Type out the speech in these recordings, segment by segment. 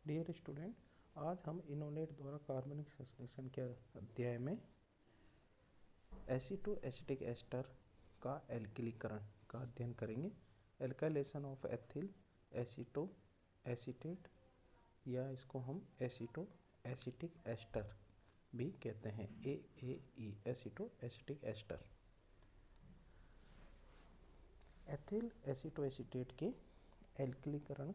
Dear student, आज हम enolate द्वारा कार्बनिक संश्लेषण के अध्याय में एसिटो एसिटिक एस्टर का एल्किलीकरण का अध्ययन करेंगे। एल्काइलेशन ऑफ एथिल एसिटो एसीटेट या इसको हम एसिटो एसिटिक एस्टर भी कहते हैं, AAE एसिटो acetic ester. Ethyl एसिटो acetate के एल्किलीकरण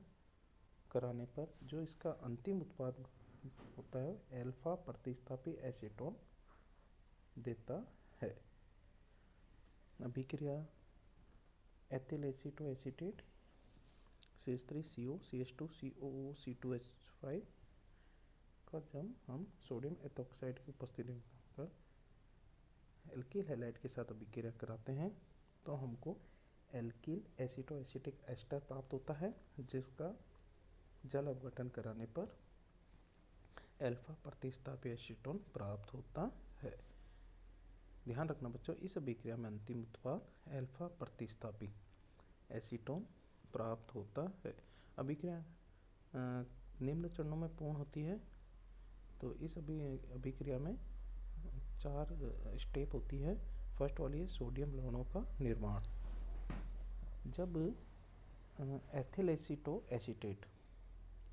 कराने पर जो इसका अंतिम उत्पाद होता है अल्फा प्रतिस्थापी एसीटोन देता है। अभिक्रिया ethyl एसिटो acetate CH3CO CH2 COO C2H5 का जब हम सोडियम एथोक्साइड की उपस्थिति पर एल्किल हैलाइड के साथ अभिक्रिया कराते हैं तो हमको एल्किल एसिटो एसिटिक एस्टर प्राप्त होता है, जिसका जल अपघटन कराने पर अल्फा प्रतिस्थापी एसीटोन प्राप्त होता है। ध्यान रखना बच्चों, इस अभिक्रिया में अंतिम उत्पाद अल्फा प्रतिस्थापी एसीटोन प्राप्त होता है। अभिक्रिया निम्न चरणों में पूर्ण होती है। तो इस अभिक्रिया में 4 स्टेप होती है। फर्स्ट वाली है सोडियम लवणों का निर्माण। जब एथिल एसिटो एसीटेट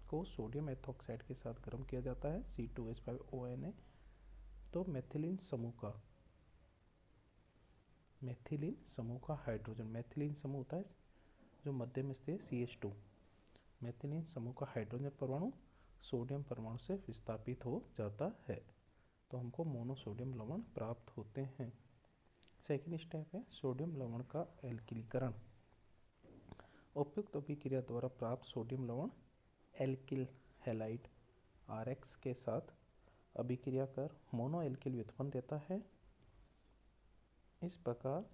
को सोडियम एथोक्साइड के साथ गर्म किया जाता है C2H5ONA, तो मेथिलीन समूह का हाइड्रोजन, मेथिलीन समूह होता है जो मध्य में स्थित CH2, मेथिलीन समूह का हाइड्रोजन परमाणु सोडियम परमाणु से विस्थापित हो जाता है, तो हमको मोनोसोडियम लवण प्राप्त होते हैं। सेकेंड स्टेप है सोडियम लवण का एल्किलीकरण। उपयुक्त अभिक्रिया द्वारा प्राप्त सोडियम लवण एल्किल हैलाइड RX के साथ अभिक्रिया कर मोनो एल्किल व्युत्पन्न देता है। इस प्रकार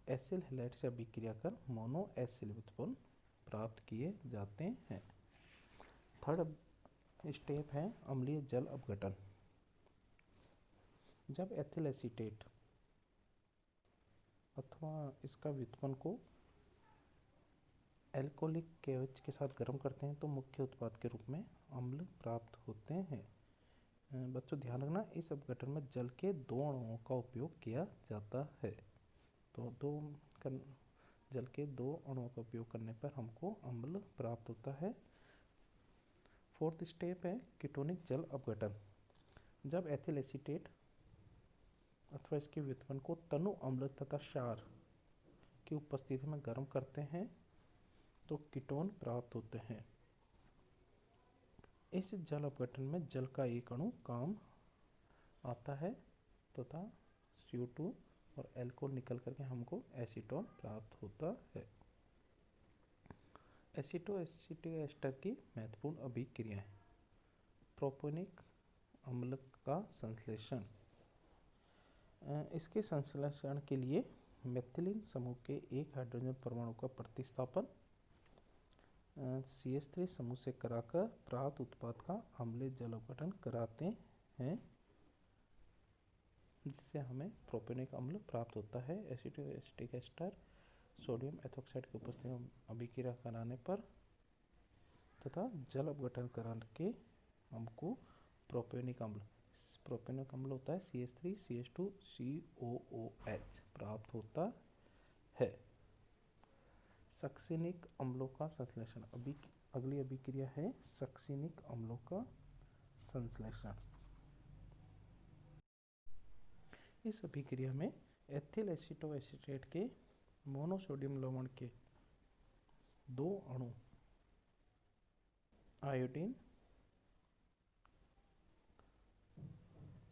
एसिल हैलाइड से अभिक्रिया कर मोनो एसिल व्युत्पन्न प्राप्त किए जाते हैं। थर्ड स्टेप है अम्लीय जल अपघटन। जब एथिल एसीटेट अथवा इसका व्युत्पन्न को एल्कोहलिक KOH के साथ गर्म करते हैं तो मुख्य उत्पाद के रूप में अम्ल प्राप्त होते हैं। बच्चों ध्यान रखना, इस अपघटन में जल के 2 अणुओं का उपयोग किया जाता है। तो जल के 2 अणुओं का उपयोग करने पर हमको अम्ल प्राप्त होता है। फोर्थ स्टेप है कीटोनिक जल अपघटन। जब एथिल एसीटेट अथवा इसके व्युत्पन्न को तनु अम्ल तथा क्षार की उपस्थिति में गर्म करते हैं तो कीटोन प्राप्त होते हैं। इस जल अपघटन में जल का एक अणु काम आता है तथा CO2 और एल्कोहल निकल करके हमको एसीटोन प्राप्त होता है। एसिटो एसिटिक एस्टर की महत्वपूर्ण अभिक्रियाएं। प्रोपेनिक अम्ल का संश्लेषण। इसके संश्लेषण के लिए मेथिलीन समूह के एक हाइड्रोजन परमाणु का प्रतिस्थापन CH3 समूह से कराकर प्राप्त उत्पाद का अम्लीय जल अपघटन कराते हैं, जिससे हमें प्रोपेनिक अम्ल प्राप्त होता है। एसिटो एसिटिक एस्टर सोडियम एथोक्साइड की उपस्थिति में अभिक्रिया कराने पर तथा जल अपघटन कराने के हमको प्रोपेनिक अम्ल होता है CH3 CH2 COOH प्राप्त होता है। सक्सिनिक अम्लों का संश्लेषण। अगली अभिक्रिया है सक्सिनिक अम्लों का संश्लेषण। इस अभिक्रिया में एथिल एसिटो एसीटेट के मोनोसोडियम लवण के 2 अणु आयोडीन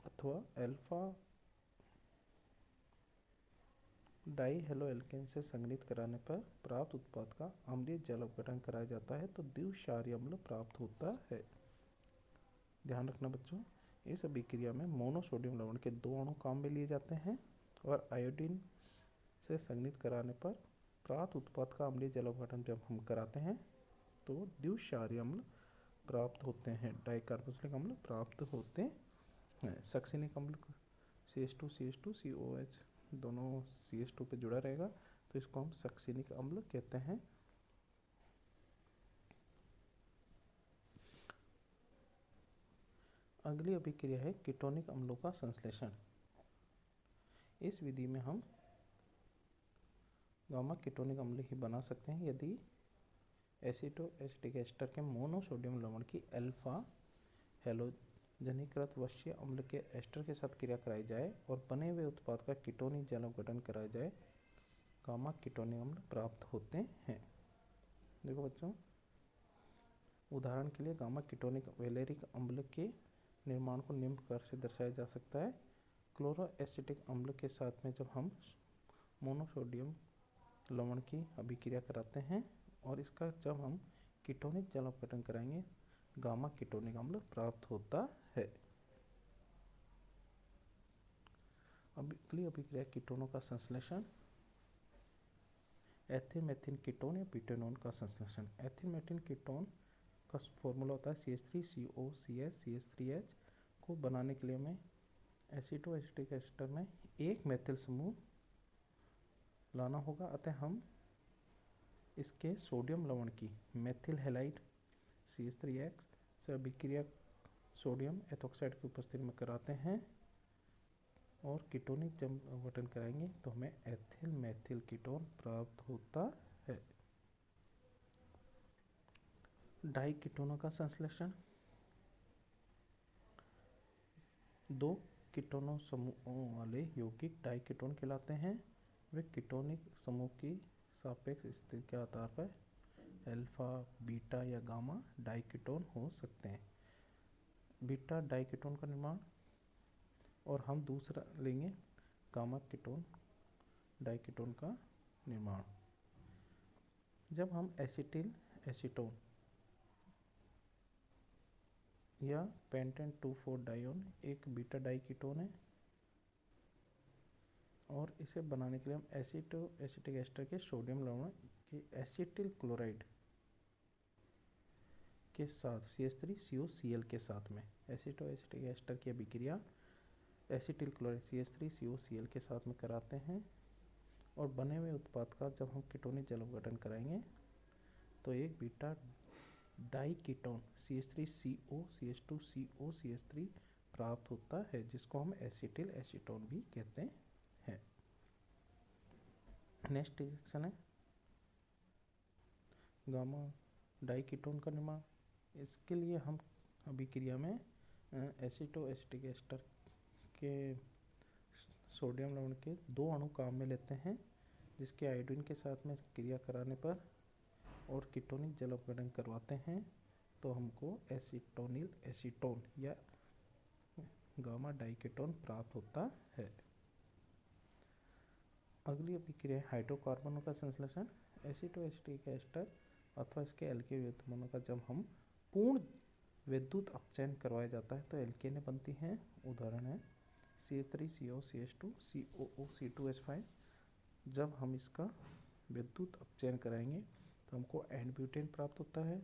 अथवा अल्फा डाइहेलोएल्केन से संघनित कराने पर प्राप्त उत्पाद का अम्लीय जल अपघटन कराया जाता है तो द्विक्षारीय अम्ल प्राप्त होता है। ध्यान रखना बच्चों, इस अभिक्रिया में मोनोसोडियम लवण के 2 अणु काम में लिए जाते हैं और आयोडीन से संघनित कराने पर प्राप्त उत्पाद का अम्लीय जल अपघटन जब हम कराते हैं तो द्विक्षारीय अम्ल प्राप्त होते हैं, डाइकार्बोक्सिलिक अम्ल प्राप्त होते हैं। सक्सिनिक अम्ल CH2 CH2 COH दोनों CH2 पे जुड़ा रहेगा तो इसको हम सक्सिनिक अम्ल कहते हैं। अगली अभिक्रिया है कीटोनिक अम्लों का संश्लेषण। इस विधि में हम गामा कीटोनिक अम्ल ही बना सकते हैं यदि एसिटोएसिटिक एस्टर के मोनोसोडियम लवण की अल्फा हैलोजनीकृत वश्य अम्ल के एस्टर के साथ क्रिया कराई जाए और बने हुए उत्पाद का कीटोनिक जल अपघटन कराया जाए, गामा कीटोनिक अम्ल प्राप्त होते हैं। देखो बच्चों, उदाहरण के लिए गामा कीटोनिक वैलेरिक अम्ल के निर्माण को निम्न प्रकार से दर्शाया जा सकता है। क्लोरोएसिटिक अम्ल के साथ में जब हम मोनोसोडियम लवण की अभिक्रिया कराते हैं और इसका जब हम कीटोनिक जल अपघटन कराएंगे, गामा कीटोनिक अम्ल प्राप्त होता है। अगली अभिक्रिया कीटोनों का संश्लेषण। एथिलमेथिन कीटोन या ब्यूटेनॉन का संश्लेषण। एथिलमेथिन कीटोन का फॉर्मूला होता है CH3COCH को बनाने के लिए हमें एसिटोएसिटिक एस्टर में एक मेथिल समूह लाना होगा, अतः हम इसके सोडियम लवण की मेथिल हैलाइड CH3X से अभिक्रिया सोडियम एथोक्साइड की उपस्थिति में कराते हैं और कीटोनिक जल अपघटन कराएंगे तो हमें एथिल मेथिल कीटोन प्राप्त होता है। डाई कीटोनों का संश्लेषण। दो कीटोनों समूहों वाले यौगिक डाई कीटोन कहलाते हैं। वे कीटोनिक समूह की सापेक्ष स्थिति के आधार पर अल्फा, बीटा या गामा डाई कीटोन हो सकते हैं। बीटा डाई कीटोन का निर्माण और हम दूसरा लेंगे गामा कीटोन डाई कीटोन का निर्माण। जब हम एसिटिल एसीटोन या पेंटेन 2,4 डायोन एक बीटा डाई कीटोन है और इसे बनाने के लिए हम एसिटोएसिटिक एस्टर के सोडियम लवण के एसिटिल क्लोराइड के साथ CH3COCl के साथ में एसिटोएसिटिक एस्टर की अभिक्रिया एसिटिल क्लोराइड CH3COCl के साथ में कराते हैं और बने हुए उत्पाद का जब हम कीटोनिक जल अपघटन कराएंगे तो एक बीटा डाई कीटोन CH3COCH2COCH3 प्राप्त होता है, जिसको हम एसिटिल एसीटोन भी कहते हैं। नेक्स्ट रिएक्शन है गामा डाई कीटोन का निर्माण। इसके लिए हम अभिक्रिया में एसिटोएसिटिक एस्टर के सोडियम लवण के दो अणु काम में लेते हैं, जिसके आयोडीन के साथ में क्रिया कराने पर और कीटोनिक जल अपघटन करवाते हैं तो हमको एसीटोनिल एसीटोन या गामा डाई कीटोन प्राप्त होता है। अगली अभिक्रिया हाइड्रोकार्बनों का संश्लेषण। एसिटोएसिटिक एस्टर अथवा इसके एल्केन व्युत्पन्नों का जब हम पूर्ण विद्युत अपचयन करवाया जाता है तो एल्केनें बनती हैं। उदाहरण है CH3COCH2COOC2H5। जब हम इसका विद्युत अपचयन कराएंगे तो हमको एंड ब्यूटेन प्राप्त होता है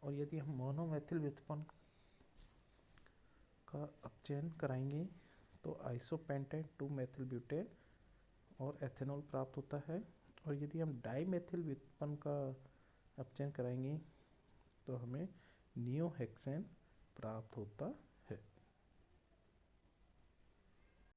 और यदि हम मोनोमेथिल व्युत्पन्न का अपचयन कराएंगे तो आइसोपेंटेन 2 मेथिल ब्यूटेन और एथेनॉल प्राप्त होता है और यदि हम डाई मेथिल व्युत्पन्न का अपचयन कराएंगे तो हमें नियोहेक्सेन प्राप्त होता